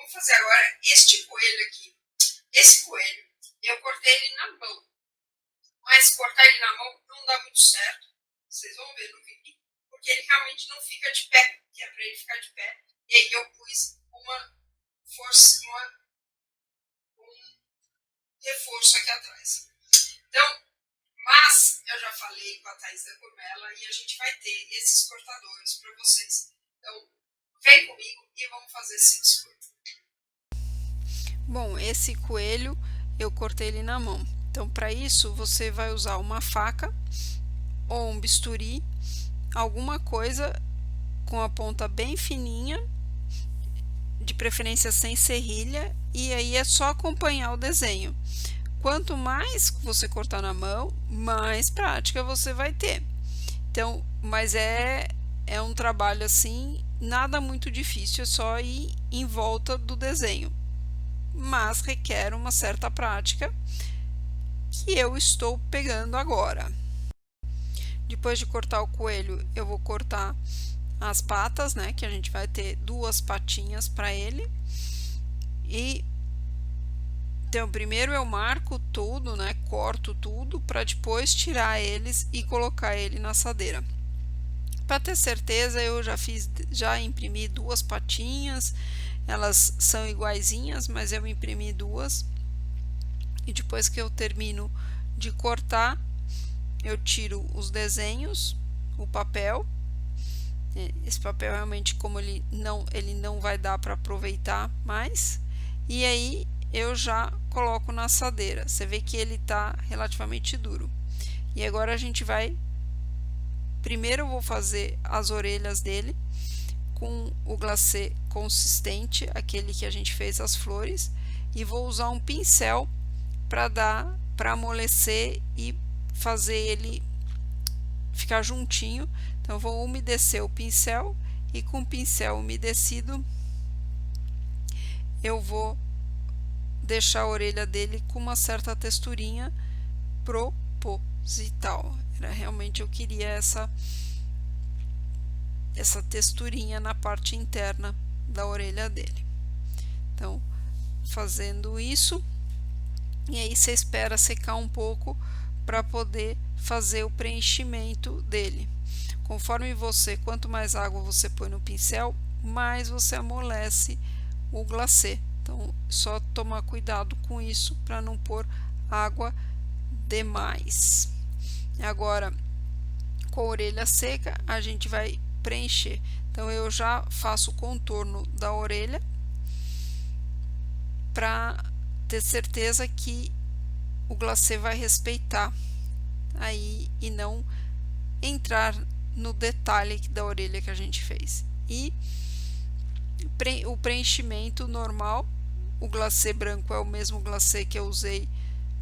vamos fazer agora este coelho aqui. Esse coelho, eu cortei ele na mão. Mas cortar ele na mão não dá muito certo. Vocês vão ver no vídeo. Porque ele realmente não fica de pé. Que é para ele ficar de pé. E aí eu pus um reforço aqui atrás. Então, mas eu já falei com a Thaís da Gourmela e a gente vai ter esses cortadores para vocês. Então, vem comigo e vamos fazer esse biscoito. Bom, esse coelho eu cortei ele na mão. Então, para isso, você vai usar uma faca ou um bisturi, alguma coisa com a ponta bem fininha, de preferência sem serrilha, e aí é só acompanhar o desenho. Quanto mais você cortar na mão, mais prática você vai ter. Então, mas é um trabalho assim, nada muito difícil, é só ir em volta do desenho. Mas requer uma certa prática que eu estou pegando agora. Depois de cortar o coelho, eu vou cortar as patas, né, que a gente vai ter duas patinhas para ele. E então primeiro eu marco tudo, né, corto tudo para depois tirar eles e colocar ele na assadeira. Para ter certeza, eu já imprimi duas patinhas, elas são iguaizinhas, mas eu imprimi duas. E depois que eu termino de cortar, eu tiro os desenhos, o papel. Esse papel realmente, como ele não vai dar para aproveitar mais. E aí eu já coloco na assadeira. Você vê que ele está relativamente duro. E agora a gente vai... Primeiro eu vou fazer as orelhas dele com o glacê consistente, aquele que a gente fez as flores, e vou usar um pincel para amolecer e fazer ele ficar juntinho. Então eu vou umedecer o pincel e com o pincel umedecido eu vou deixar a orelha dele com uma certa texturinha proposital. Realmente eu queria essa texturinha na parte interna da orelha dele. Então, fazendo isso, e aí você espera secar um pouco para poder fazer o preenchimento dele. Conforme quanto mais água você põe no pincel, mais você amolece o glacê. Então, só tomar cuidado com isso para não pôr água demais. Agora, com a orelha seca, a gente vai preencher. Então, eu já faço o contorno da orelha para ter certeza que o glacê vai respeitar aí e não entrar no detalhe da orelha que a gente fez. E o preenchimento normal, o glacê branco é o mesmo glacê que eu usei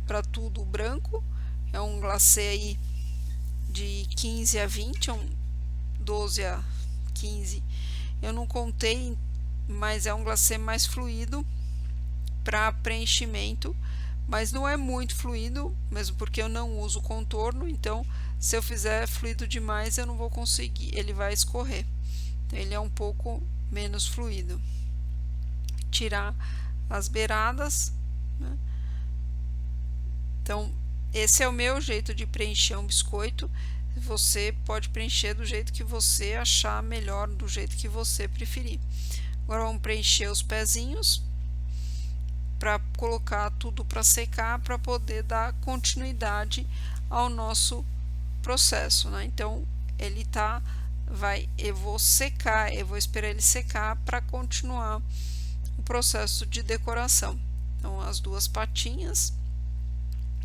para tudo branco, é um glacê aí de 15 a 20, 12 a 15, eu não contei, mas é um glacê mais fluido para preenchimento, mas não é muito fluido, mesmo porque eu não uso contorno. Então se eu fizer fluido demais eu não vou conseguir, ele vai escorrer. Então, ele é um pouco menos fluido. Tirar as beiradas, né? Então esse é o meu jeito de preencher um biscoito. Você pode preencher do jeito que você achar melhor, do jeito que você preferir. Agora vamos preencher os pezinhos para colocar tudo para secar, para poder dar continuidade ao nosso processo, né? Então eu vou secar, eu vou esperar ele secar para continuar o processo de decoração. Então as duas patinhas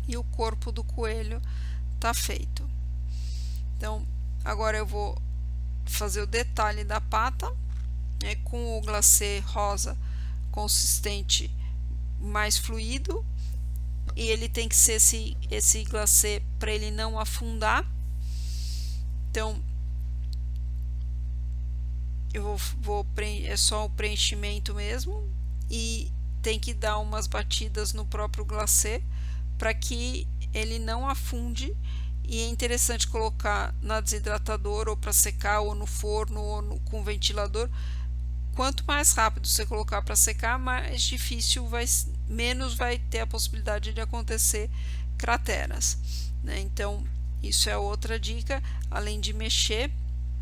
e o corpo do coelho tá feito. Então agora eu vou fazer o detalhe da pata, né, com o glacê rosa consistente mais fluido, e ele tem que ser esse glacê para ele não afundar. Então eu é só o preenchimento mesmo, e tem que dar umas batidas no próprio glacê para que ele não afunde. E é interessante colocar na desidratadora ou para secar, ou no forno, ou com ventilador, quanto mais rápido você colocar para secar, mais difícil menos vai ter a possibilidade de acontecer crateras, né? Então, isso é outra dica, além de mexer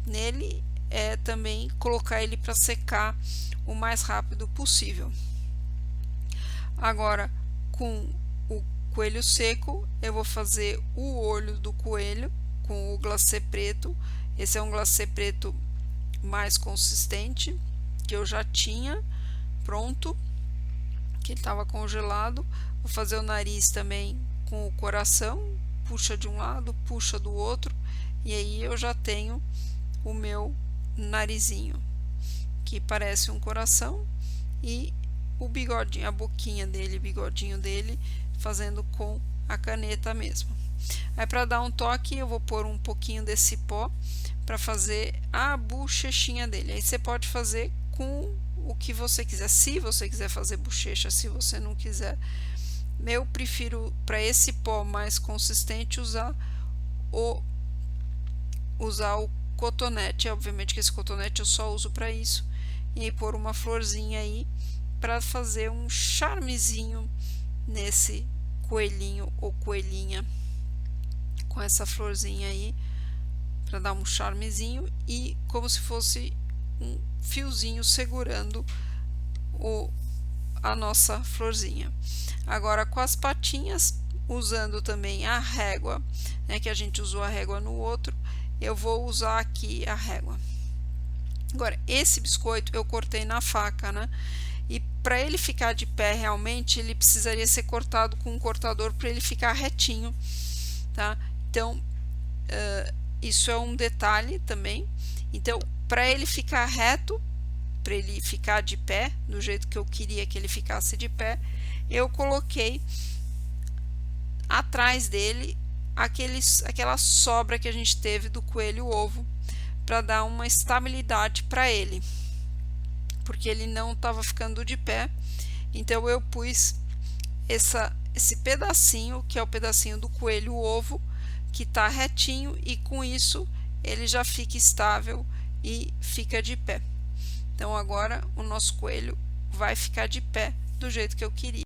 nele, é também colocar ele para secar o mais rápido possível. Agora, com o coelho seco, eu vou fazer o olho do coelho com o glacê preto. Esse é um glacê preto mais consistente, que eu já tinha pronto, que ele estava congelado. Vou fazer o nariz também com o coração, puxa de um lado, puxa do outro, e aí eu já tenho o meu narizinho, que parece um coração, e o bigodinho, a boquinha dele, bigodinho dele, fazendo com a caneta mesmo. Aí, para dar um toque, eu vou pôr um pouquinho desse pó para fazer a bochechinha dele. Aí você pode fazer com o que você quiser, se você quiser fazer bochecha, se você não quiser. Eu prefiro, para esse pó mais consistente, usar o cotonete. Obviamente que esse cotonete eu só uso para isso. E aí pôr uma florzinha aí para fazer um charmezinho nesse coelhinho ou coelhinha, com essa florzinha aí, para dar um charmezinho, e como se fosse um fiozinho segurando a nossa florzinha. Agora, com as patinhas, usando também a régua, né, que a gente usou a régua no outro, eu vou usar aqui a régua. Agora, esse biscoito eu cortei na faca, né? E para ele ficar de pé, realmente, ele precisaria ser cortado com um cortador para ele ficar retinho, tá? Então, isso é um detalhe também. Então, para ele ficar reto, para ele ficar de pé, do jeito que eu queria que ele ficasse de pé, eu coloquei atrás dele aquela sobra que a gente teve do coelho ovo, para dar uma estabilidade para ele, porque ele não estava ficando de pé. Então eu pus esse pedacinho, que é o pedacinho do coelho ovo, que está retinho, e com isso ele já fica estável e fica de pé. Então agora o nosso coelho vai ficar de pé do jeito que eu queria.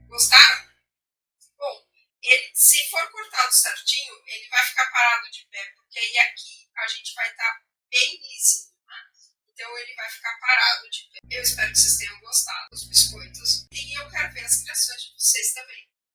Gostaram? Bom, se for cortado certinho, ele vai ficar parado de pé, porque aí aqui a gente vai estar bem lisinho, né? Então ele vai ficar parado de pé. Eu espero que vocês tenham gostado dos biscoitos e eu quero ver as criações de vocês também.